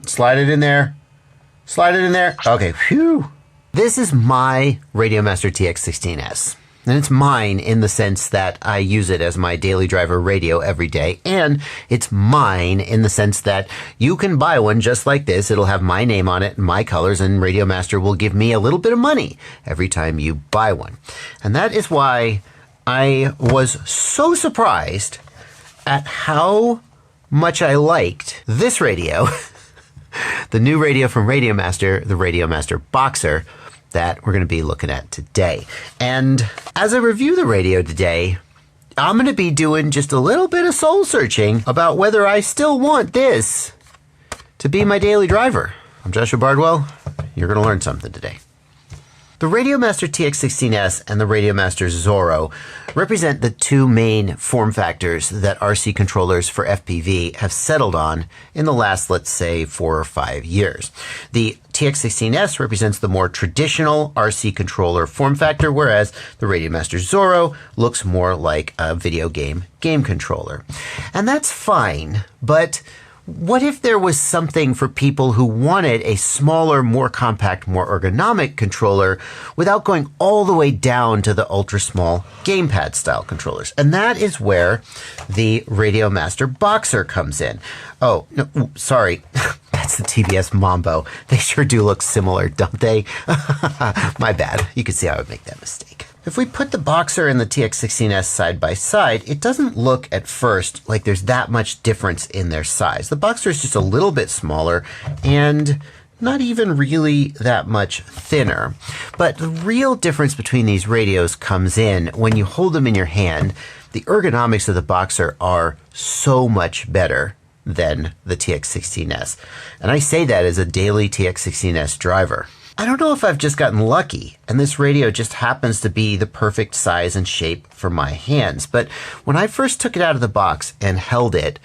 Slide it in there. Slide it in there. Okay, phew. This is my RadioMaster TX16S. And it's mine in the sense that I use it as my daily driver radio every day. And it's mine in the sense that you can buy one just like this. It'll have my name on it and my colors, and RadioMaster will give me a little bit of money every time you buy one. And that is why I was so surprised at how much I liked this radio, the new radio from RadioMaster, the RadioMaster Boxer, that we're going to be looking at today. And as I review the radio today, I'm going to be doing just a little bit of soul searching about whether I still want this to be my daily driver. I'm Joshua Bardwell. You're going to learn something today. The RadioMaster TX16S and the RadioMaster Zorro represent the two main form factors that RC controllers for FPV have settled on in the last, let's say, 4 or 5 years. The TX16S represents the more traditional RC controller form factor, whereas the RadioMaster Zorro looks more like a video game controller. And that's fine, but what if there was something for people who wanted a smaller, more compact, more ergonomic controller without going all the way down to the ultra small gamepad style controllers? And that is where the RadioMaster Boxer comes in. Oh, no, sorry. That's the TBS Mambo. They sure do look similar, don't they? My bad. You can see I would make that mistake. If we put the Boxer and the TX16S side by side, it doesn't look at first like there's that much difference in their size. The Boxer is just a little bit smaller and not even really that much thinner. But the real difference between these radios comes in when you hold them in your hand. The ergonomics of the Boxer are so much better than the TX16S. And I say that as a daily TX16S driver. I don't know if I've just gotten lucky and this radio just happens to be the perfect size and shape for my hands. But when I first took it out of the box and held it,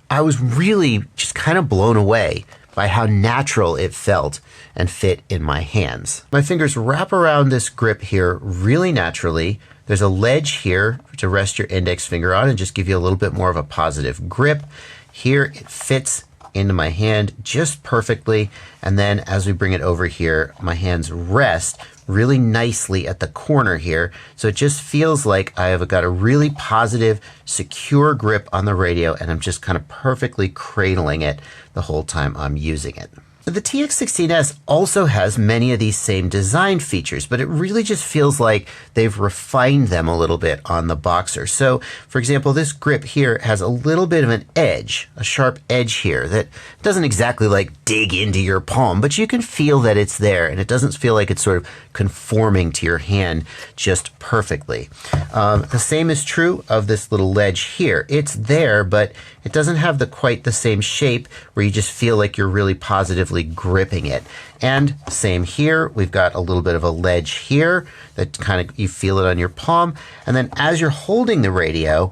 I was really just kind of blown away by how natural it felt and fit in my hands. My fingers wrap around this grip here really naturally. There's a ledge here to rest your index finger on and just give you a little bit more of a positive grip. Here it fits into my hand just perfectly, and then as we bring it over here, my hands rest really nicely at the corner here, so it just feels like I have got a really positive, secure grip on the radio, and I'm just kind of perfectly cradling it the whole time I'm using it. The TX16S also has many of these same design features, but it really just feels like they've refined them a little bit on the Boxer. So, for example, this grip here has a little bit of an edge, a sharp edge here that doesn't exactly like dig into your palm, but you can feel that it's there, and it doesn't feel like it's sort of conforming to your hand just perfectly. The same is true of this little ledge here. It's there, but it doesn't have quite the same shape where you just feel like you're really positively gripping it. And same here, we've got a little bit of a ledge here that kind of, you feel it on your palm. And then as you're holding the radio,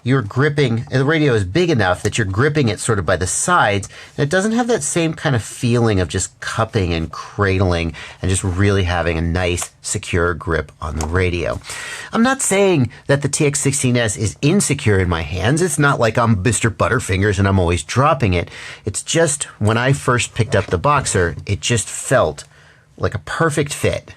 you're gripping, the radio is big enough that you're gripping it sort of by the sides, and it doesn't have that same kind of feeling of just cupping and cradling and just really having a nice, secure grip on the radio. I'm not saying that the TX16S is insecure in my hands. It's not like I'm Mr. Butterfingers and I'm always dropping it. It's just when I first picked up the Boxer, it just felt like a perfect fit,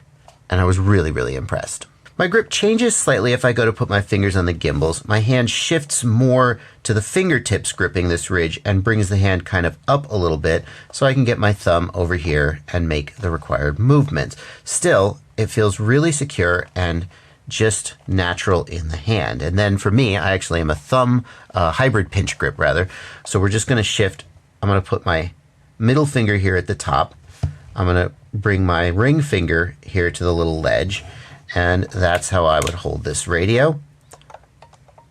and I was really, really impressed. My grip changes slightly if I go to put my fingers on the gimbals. My hand shifts more to the fingertips gripping this ridge and brings the hand kind of up a little bit so I can get my thumb over here and make the required movements. Still, it feels really secure and just natural in the hand. And then for me, I actually am a thumb hybrid pinch grip rather. So we're just going to shift. I'm going to put my middle finger here at the top. I'm going to bring my ring finger here to the little ledge. And that's how I would hold this radio.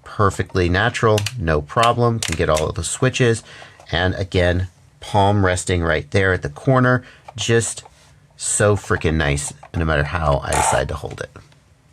Perfectly natural, no problem. Can get all of the switches. And again, palm resting right there at the corner. Just so freaking nice, no matter how I decide to hold it.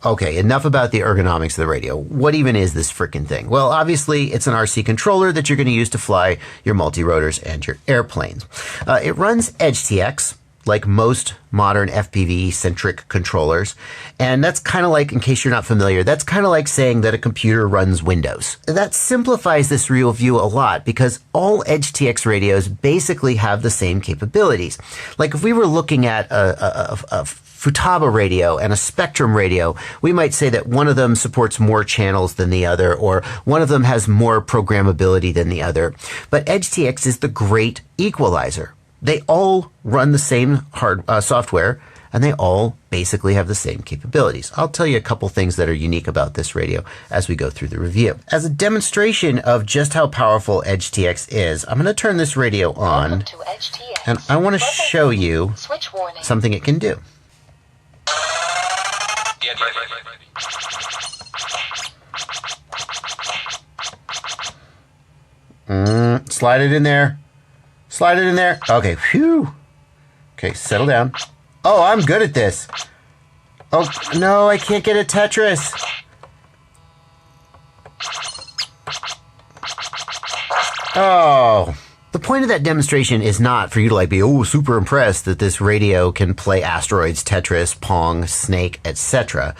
Okay, enough about the ergonomics of the radio. What even is this freaking thing? Well, obviously, it's an RC controller that you're going to use to fly your multi-rotors and your airplanes. It runs EdgeTX. like most modern FPV-centric controllers. And that's kind of like, in case you're not familiar, that's kind of like saying that a computer runs Windows. That simplifies this real view a lot because all EdgeTX radios basically have the same capabilities. Like if we were looking at a Futaba radio and a Spectrum radio, we might say that one of them supports more channels than the other, or one of them has more programmability than the other. But EdgeTX is the great equalizer. They all run the same software, and they all basically have the same capabilities. I'll tell you a couple things that are unique about this radio as we go through the review. As a demonstration of just how powerful EdgeTX is, I'm going to turn this radio on, and I want to show you something it can do. Slide it in there. Slide it in there. Okay, phew. Okay, settle down. Oh, I'm good at this. Oh, no, I can't get a Tetris. Oh. The point of that demonstration is not for you to be super impressed that this radio can play asteroids, Tetris, Pong, Snake, etc.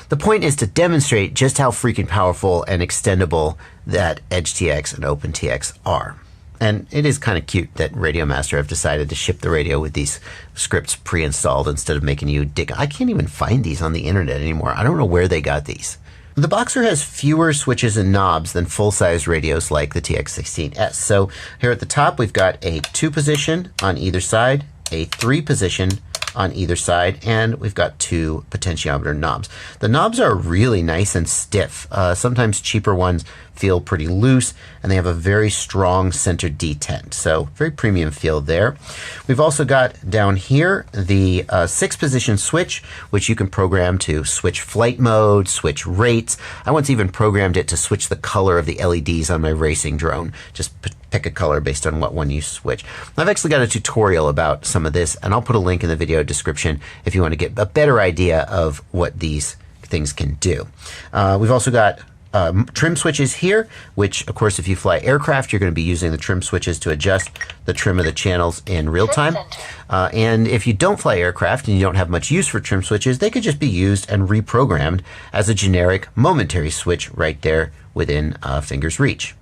The point is to demonstrate just how freaking powerful and extendable that EdgeTX and OpenTX are. And it is kind of cute that RadioMaster have decided to ship the radio with these scripts pre-installed instead of making you dig. I can't even find these on the internet anymore. I don't know where they got these. The Boxer has fewer switches and knobs than full-size radios like the TX16S. So here at the top, we've got a 2-position on either side, a 3-position on either side, and we've got 2 potentiometer knobs. The knobs are really nice and stiff. Sometimes cheaper ones feel pretty loose, and they have a very strong center detent. So very premium feel there. We've also got down here the 6-position switch, which you can program to switch flight mode, switch rates. I once even programmed it to switch the color of the LEDs on my racing drone. Just pick a color based on what one you switch. I've actually got a tutorial about some of this, and I'll put a link in the video description if you want to get a better idea of what these things can do. We've also got trim switches here, which of course if you fly aircraft you're going to be using the trim switches to adjust the trim of the channels in real time. And if you don't fly aircraft and you don't have much use for trim switches, they could just be used and reprogrammed as a generic momentary switch right there within finger's reach.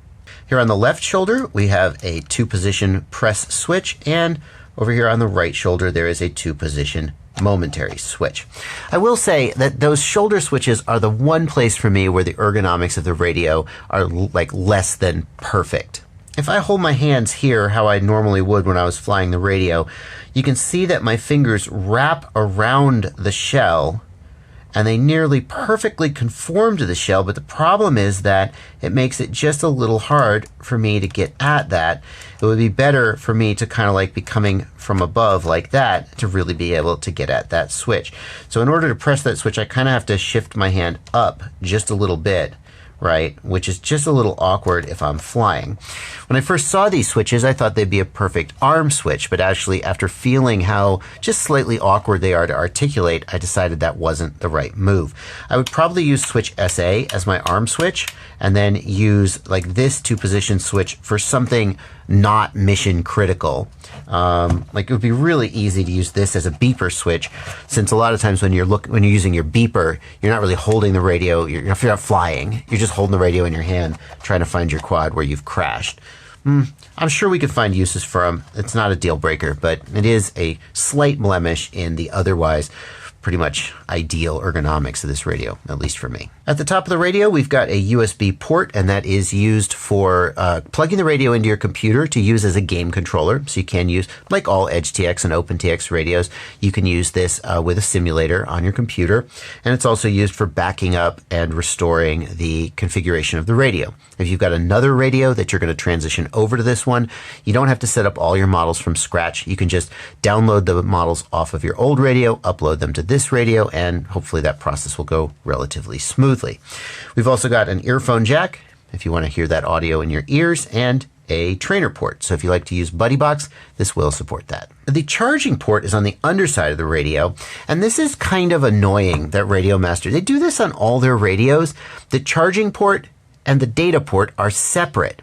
Here on the left shoulder we have a 2-position press switch, and over here on the right shoulder there is a 2-position momentary switch. I will say that those shoulder switches are the one place for me where the ergonomics of the radio are less than perfect. If I hold my hands here how I normally would when I was flying the radio, you can see that my fingers wrap around the shell and they nearly perfectly conform to the shell, but the problem is that it makes it just a little hard for me to get at that. It would be better for me to kind of be coming from above like that to really be able to get at that switch. So in order to press that switch, I kind of have to shift my hand up just a little bit, right? Which is just a little awkward if I'm flying. When I first saw these switches, I thought they'd be a perfect arm switch, but actually after feeling how just slightly awkward they are to articulate, I decided that wasn't the right move. I would probably use switch SA as my arm switch, and then use this 2-position switch for something not mission critical. It would be really easy to use this as a beeper switch, since a lot of times when you're using your beeper, you're not really holding the radio. You're not flying. You're just holding the radio in your hand, trying to find your quad where you've crashed. I'm sure we could find uses for them. It's not a deal breaker, but it is a slight blemish in the otherwise pretty much ideal ergonomics of this radio, at least for me. At the top of the radio, we've got a USB port, and that is used for plugging the radio into your computer to use as a game controller. So you can use, like all EdgeTX and OpenTX radios, you can use this with a simulator on your computer. And it's also used for backing up and restoring the configuration of the radio. If you've got another radio that you're going to transition over to this one, you don't have to set up all your models from scratch. You can just download the models off of your old radio, upload them to this radio, and hopefully that process will go relatively smoothly. We've also got an earphone jack if you want to hear that audio in your ears, and a trainer port. So if you like to use BuddyBox, this will support that. The charging port is on the underside of the radio, and this is kind of annoying that RadioMaster, they do this on all their radios. The charging port and the data port are separate.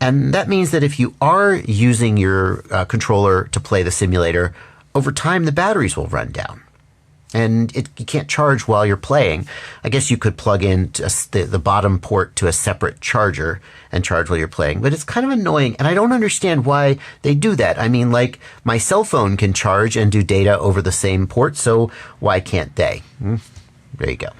And that means that if you are using your controller to play the simulator over time the batteries will run down. And you can't charge while you're playing. I guess you could plug in the bottom port to a separate charger and charge while you're playing. But it's kind of annoying, and I don't understand why they do that. I mean, like, my cell phone can charge and do data over the same port, so why can't they? There you go.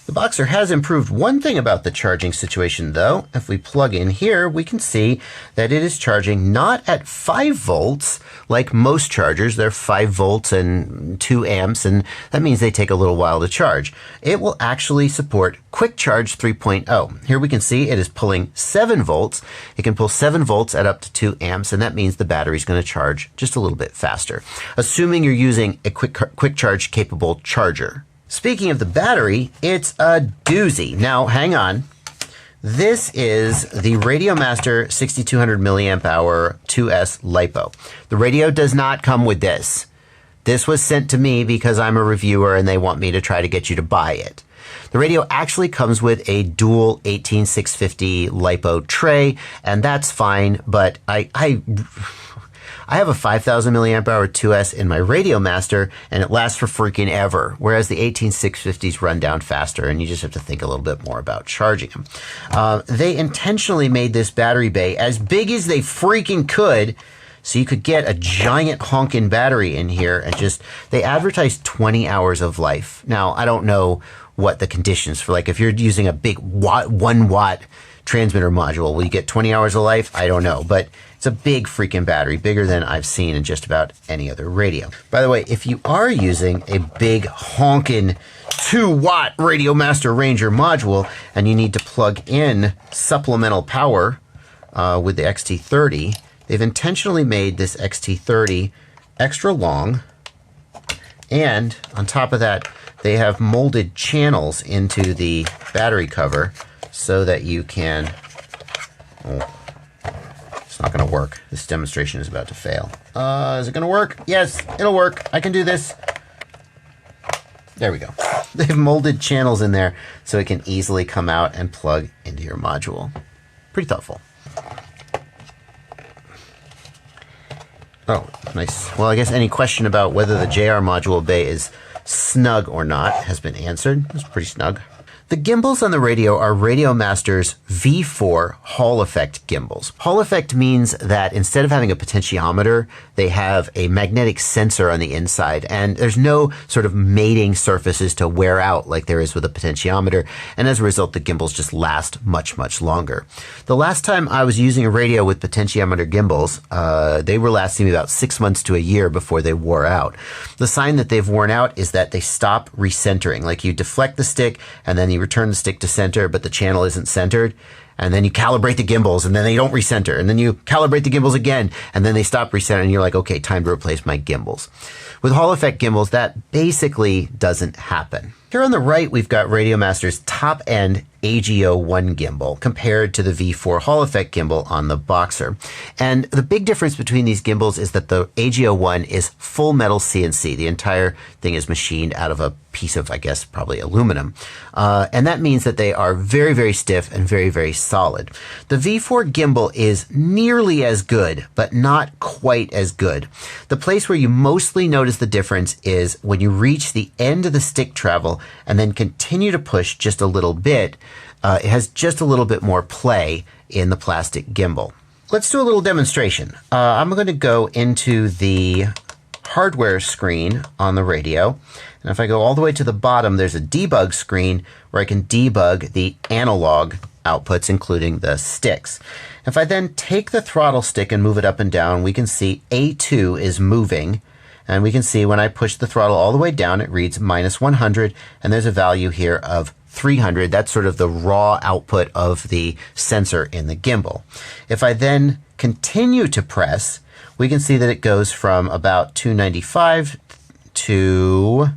The Boxer has improved one thing about the charging situation, though. If we plug in here, we can see that it is charging not at 5 volts like most chargers. They're 5 volts and 2 amps, and that means they take a little while to charge. It will actually support Quick Charge 3.0. Here we can see it is pulling 7 volts. It can pull 7 volts at up to 2 amps, and that means the battery is going to charge just a little bit faster, assuming you're using a quick charge capable charger. Speaking of the battery, it's a doozy. Now, hang on. This is the RadioMaster 6200 milliamp hour 2S LiPo. The radio does not come with this. This was sent to me because I'm a reviewer and they want me to try to get you to buy it. The radio actually comes with a dual 18650 LiPo tray, and that's fine, but I have a 5000 milliamp hour 2S in my RadioMaster, and it lasts for freaking ever, whereas the 18650s run down faster, and you just have to think a little bit more about charging them. They intentionally made this battery bay as big as they freaking could, so you could get a giant honkin' battery in here, and they advertise 20 hours of life. Now, I don't know what the conditions for, like, if you're using a big 1 watt transmitter module, will you get 20 hours of life? I don't know, but it's a big freaking battery, bigger than I've seen in just about any other radio. By the way, if you are using a big honkin' 2 watt RadioMaster Ranger module and you need to plug in supplemental power with the XT30, they've intentionally made this XT30 extra long, and on top of that, they have molded channels into the battery cover so that you can... It's not going to work. This demonstration is about to fail. Is it going to work? Yes, it'll work. I can do this. There we go. They've molded channels in there so it can easily come out and plug into your module. Pretty thoughtful. Oh, nice. Well, I guess any question about whether the JR module bay is snug or not has been answered. It's pretty snug. The gimbals on the radio are RadioMaster's V4 Hall effect gimbals. Hall effect means that instead of having a potentiometer, they have a magnetic sensor on the inside, and there's no sort of mating surfaces to wear out like there is with a potentiometer, and as a result, the gimbals just last much, much longer. The last time I was using a radio with potentiometer gimbals, they were lasting me about 6 months to a year before they wore out. The sign that they've worn out is that they stop recentering. Like, you deflect the stick, and then you return the stick to center, but the channel isn't centered, and then you calibrate the gimbals, and then they don't recenter, and then you calibrate the gimbals again, and then they stop recentering, and you're like, okay, time to replace my gimbals. With Hall effect gimbals, that basically doesn't happen. Here on the right, we've got RadioMaster's top-end AGO1 gimbal compared to the V4 Hall effect gimbal on the Boxer. And the big difference between these gimbals is that the AGO1 is full metal CNC. The entire thing is machined out of a piece of, I guess, probably aluminum. And that means that they are very, very stiff and very, very solid. The V4 gimbal is nearly as good, but not quite as good. The place where you mostly notice the difference is when you reach the end of the stick travel and then continue to push just a little bit. It has just a little bit more play in the plastic gimbal. Let's do a little demonstration. I'm going to go into the hardware screen on the radio. And if I go all the way to the bottom, there's a debug screen where I can debug the analog outputs, including the sticks. If I then take the throttle stick and move it up and down, we can see A2 is moving. And we can see when I push the throttle all the way down, it reads -100, and there's a value here of 300. That's sort of the raw output of the sensor in the gimbal. If I then continue to press, we can see that it goes from about 295 to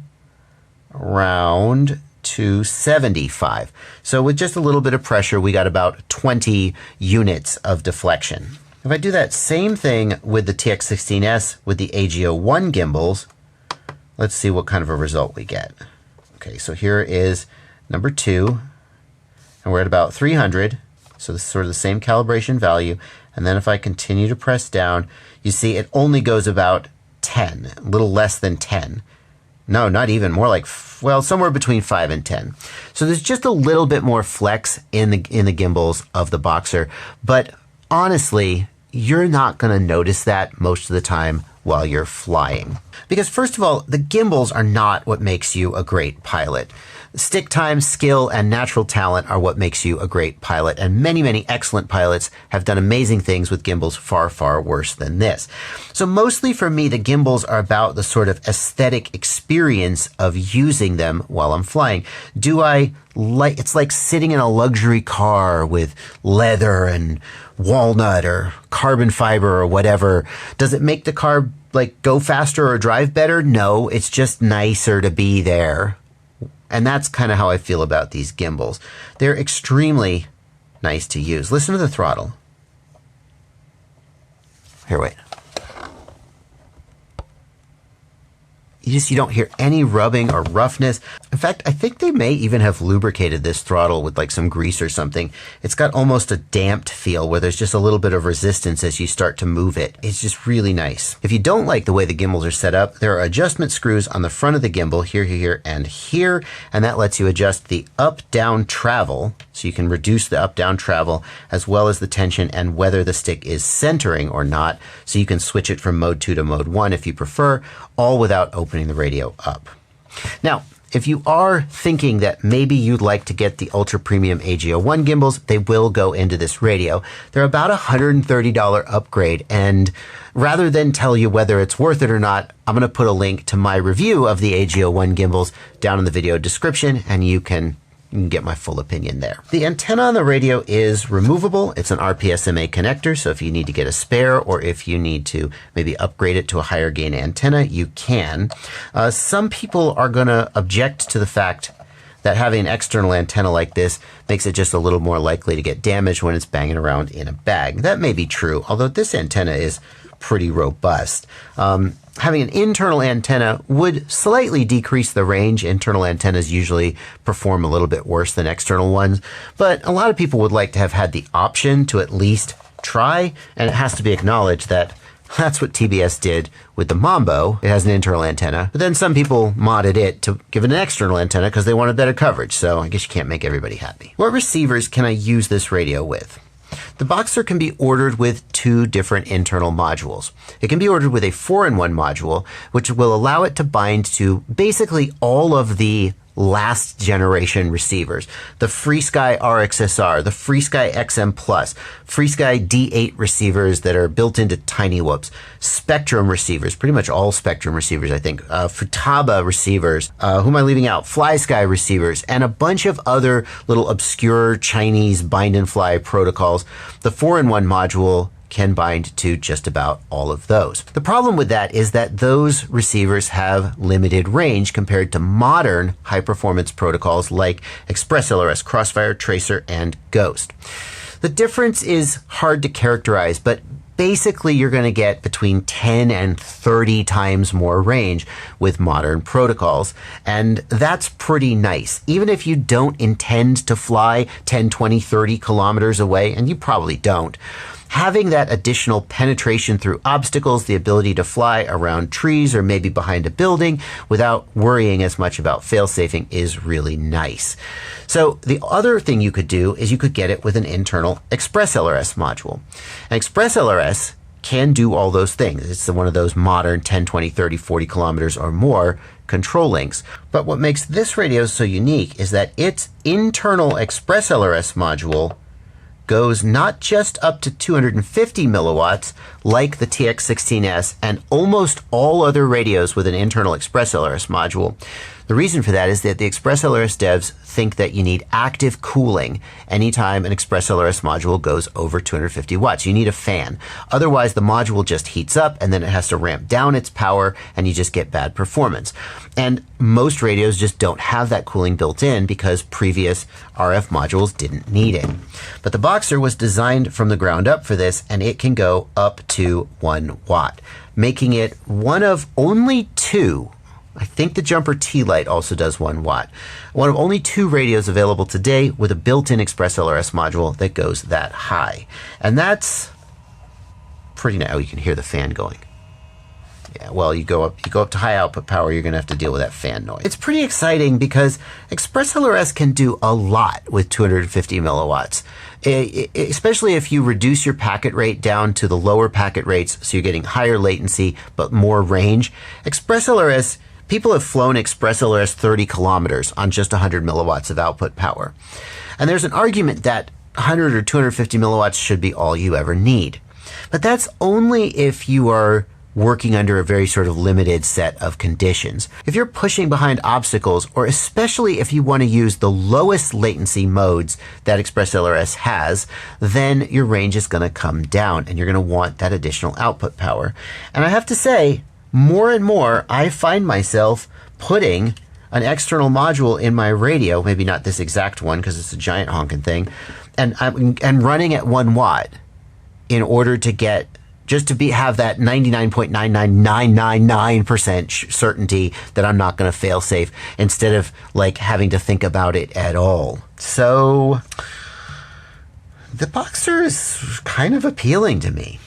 around 275. So with just a little bit of pressure, we got about 20 units of deflection. If I do that same thing with the TX16S with the AGO1 gimbals, let's see what kind of a result we get. Okay, so here is number 2, and we're at about 300, so this is sort of the same calibration value. And then if I continue to press down, you see it only goes about 10, a little less than 10. No, not even, more like, well, somewhere between 5 and 10. So there's just a little bit more flex in the gimbals of the Boxer, but honestly, you're not going to notice that most of the time while you're flying. Because first of all, the gimbals are not what makes you a great pilot. Stick time, skill, and natural talent are what makes you a great pilot, and many, many excellent pilots have done amazing things with gimbals far, far worse than this. So mostly for me, the gimbals are about the sort of aesthetic experience of using them while I'm flying. It's like sitting in a luxury car with leather and walnut or carbon fiber or whatever. Does it make the car like go faster or drive better? No, it's just nicer to be there. And that's kind of how I feel about these gimbals. They're extremely nice to use. Listen to the throttle. Here, wait. You don't hear any rubbing or roughness. In fact, I think they may even have lubricated this throttle with like some grease or something. It's got almost a damped feel where there's just a little bit of resistance as you start to move it. It's just really nice. If you don't like the way the gimbals are set up, there are adjustment screws on the front of the gimbal, here, and here, and that lets you adjust the up-down travel, so you can reduce the up-down travel as well as the tension and whether the stick is centering or not, so you can switch it from mode 2 to mode 1 if you prefer, all without opening the radio up. Now, if you are thinking that maybe you'd like to get the Ultra Premium AG01 gimbals, they will go into this radio. They're about a $130 upgrade, and rather than tell you whether it's worth it or not, I'm going to put a link to my review of the AG01 gimbals down in the video description, and you can get my full opinion there. The antenna on the radio is removable. It's an RPSMA connector, so if you need to get a spare or if you need to maybe upgrade it to a higher gain antenna, you can. Some people are going to object to the fact that having an external antenna like this makes it just a little more likely to get damaged when it's banging around in a bag. That may be true, although this antenna is pretty robust. Having an internal antenna would slightly decrease the range. Internal antennas usually perform a little bit worse than external ones, but a lot of people would like to have had the option to at least try, and it has to be acknowledged that that's what TBS did with the Mambo. It has an internal antenna, but then some people modded it to give it an external antenna because they wanted better coverage, so I guess you can't make everybody happy. What receivers can I use this radio with? The Boxer can be ordered with two different internal modules. It can be ordered with a 4-in-1 module, which will allow it to bind to basically all of the last generation receivers. The FreeSky RXSR, the FreeSky XM+, FreeSky D8 receivers that are built into Tiny Whoops, Spectrum receivers, pretty much all Spectrum receivers, I think, Futaba receivers, who am I leaving out? FlySky receivers, and a bunch of other little obscure Chinese bind and fly protocols. The 4-in-1 module can bind to just about all of those. The problem with that is that those receivers have limited range compared to modern high-performance protocols like ExpressLRS, Crossfire, Tracer, and Ghost. The difference is hard to characterize, but basically you're going to get between 10 and 30 times more range with modern protocols, and that's pretty nice. Even if you don't intend to fly 10, 20, 30 kilometers away, and you probably don't, having that additional penetration through obstacles, the ability to fly around trees or maybe behind a building without worrying as much about fail-safing is really nice. So the other thing you could do is you could get it with an internal ExpressLRS module. An ExpressLRS can do all those things. It's one of those modern 10, 20, 30, 40 kilometers or more control links. But what makes this radio so unique is that its internal ExpressLRS module goes not just up to 250 milliwatts like the TX16S and almost all other radios with an internal ExpressLRS module. The reason for that is that the ExpressLRS devs think that you need active cooling anytime an ExpressLRS module goes over 250 watts. You need a fan. Otherwise, the module just heats up and then it has to ramp down its power and you just get bad performance. And most radios just don't have that cooling built in because previous RF modules didn't need it. But the Boxer was designed from the ground up for this, and it can go up to 1 watt, making it one of only two. I think the Jumper T-Lite also does 1 watt. One of only two radios available today with a built-in ExpressLRS module that goes that high. And that's pretty nice. Oh, you can hear the fan going. Yeah, well, you go up to high output power, you're going to have to deal with that fan noise. It's pretty exciting because ExpressLRS can do a lot with 250 milliwatts, especially if you reduce your packet rate down to the lower packet rates, so you're getting higher latency but more range. ExpressLRS, people have flown ExpressLRS 30 kilometers on just 100 milliwatts of output power. And there's an argument that 100 or 250 milliwatts should be all you ever need. But that's only if you are working under a very sort of limited set of conditions. If you're pushing behind obstacles, or especially if you want to use the lowest latency modes that ExpressLRS has, then your range is going to come down and you're going to want that additional output power. And I have to say, more and more, I find myself putting an external module in my radio, maybe not this exact one because it's a giant honking thing, and running at 1 watt in order to get have that 99.99999% certainty that I'm not going to fail safe, instead of like having to think about it at all. So the Boxer is kind of appealing to me.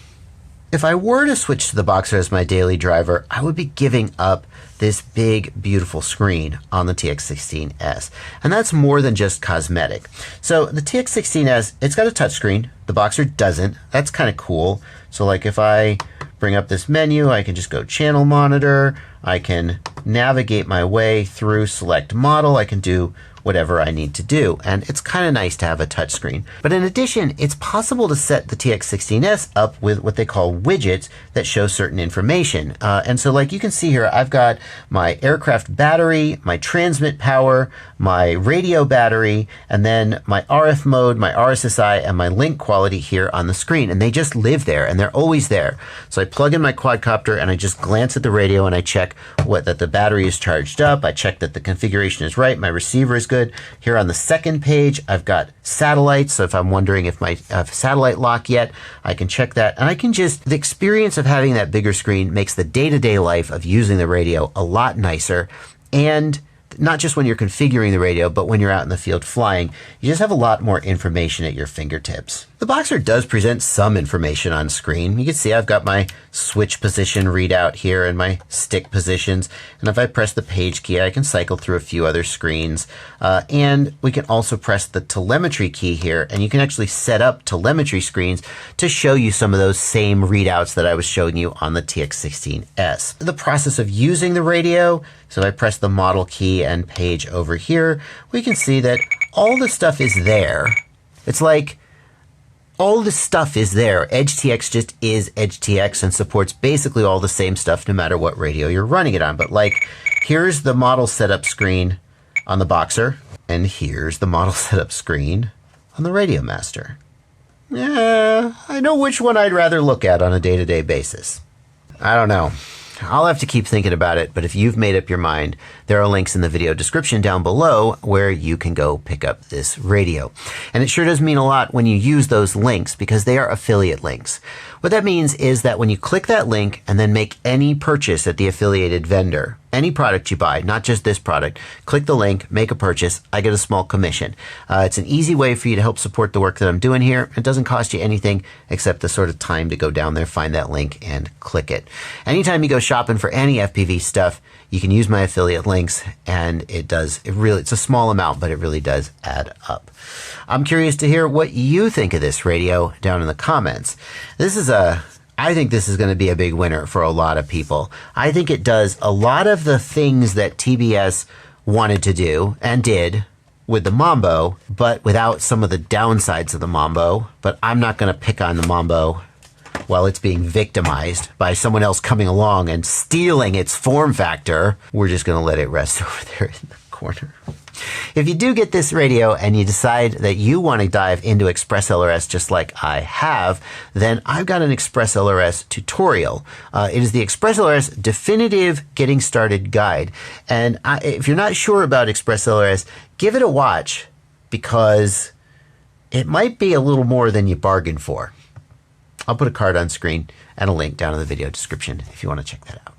If I were to switch to the Boxer as my daily driver, I would be giving up this big, beautiful screen on the TX16S. And that's more than just cosmetic. So the TX16S, it's got a touchscreen. The Boxer doesn't. That's kind of cool. So like if I bring up this menu, I can just go channel monitor. I can navigate my way through select model. I can do whatever I need to do. And it's kind of nice to have a touchscreen. But in addition, it's possible to set the TX16S up with what they call widgets that show certain information. And so like you can see here, I've got my aircraft battery, my transmit power, my radio battery, and then my RF mode, my RSSI, and my link quality here on the screen. And they just live there and they're always there. So I plug in my quadcopter and I just glance at the radio and I check that the battery is charged up. I check that the configuration is right. My receiver is good. Here on the second page, I've got satellites. So if I'm wondering if I have satellite lock yet, I can check that. And I can the experience of having that bigger screen makes the day-to-day life of using the radio a lot nicer. And not just when you're configuring the radio, but when you're out in the field flying, you just have a lot more information at your fingertips. The Boxer does present some information on screen. You can see I've got my switch position readout here and my stick positions. And if I press the page key, I can cycle through a few other screens. And we can also press the telemetry key here, and you can actually set up telemetry screens to show you some of those same readouts that I was showing you on the TX16S. The process of using the radio, so if I press the model key and page over here, we can see that all the stuff is there. It's like all the stuff is there. EdgeTX just is EdgeTX and supports basically all the same stuff no matter what radio you're running it on. But like, here's the model setup screen on the Boxer, and here's the model setup screen on the RadioMaster. Yeah, I know which one I'd rather look at on a day-to-day basis. I don't know. I'll have to keep thinking about it, but if you've made up your mind, there are links in the video description down below where you can go pick up this radio. And it sure does mean a lot when you use those links because they are affiliate links. What that means is that when you click that link and then make any purchase at the affiliated vendor, any product you buy, not just this product, click the link, make a purchase, I get a small commission. It's an easy way for you to help support the work that I'm doing here. It doesn't cost you anything except the sort of time to go down there, find that link, and click it. Anytime you go shopping for any FPV stuff, you can use my affiliate links, and it's a small amount, but it really does add up. I'm curious to hear what you think of this radio down in the comments. I think this is going to be a big winner for a lot of people. I think it does a lot of the things that TBS wanted to do and did with the Mambo, but without some of the downsides of the Mambo. But I'm not going to pick on the Mambo while it's being victimized by someone else coming along and stealing its form factor. We're just going to let it rest over there in the corner. If you do get this radio and you decide that you want to dive into ExpressLRS just like I have, then I've got an ExpressLRS tutorial. It is the ExpressLRS Definitive Getting Started Guide. And if you're not sure about ExpressLRS, give it a watch because it might be a little more than you bargained for. I'll put a card on screen and a link down in the video description if you want to check that out.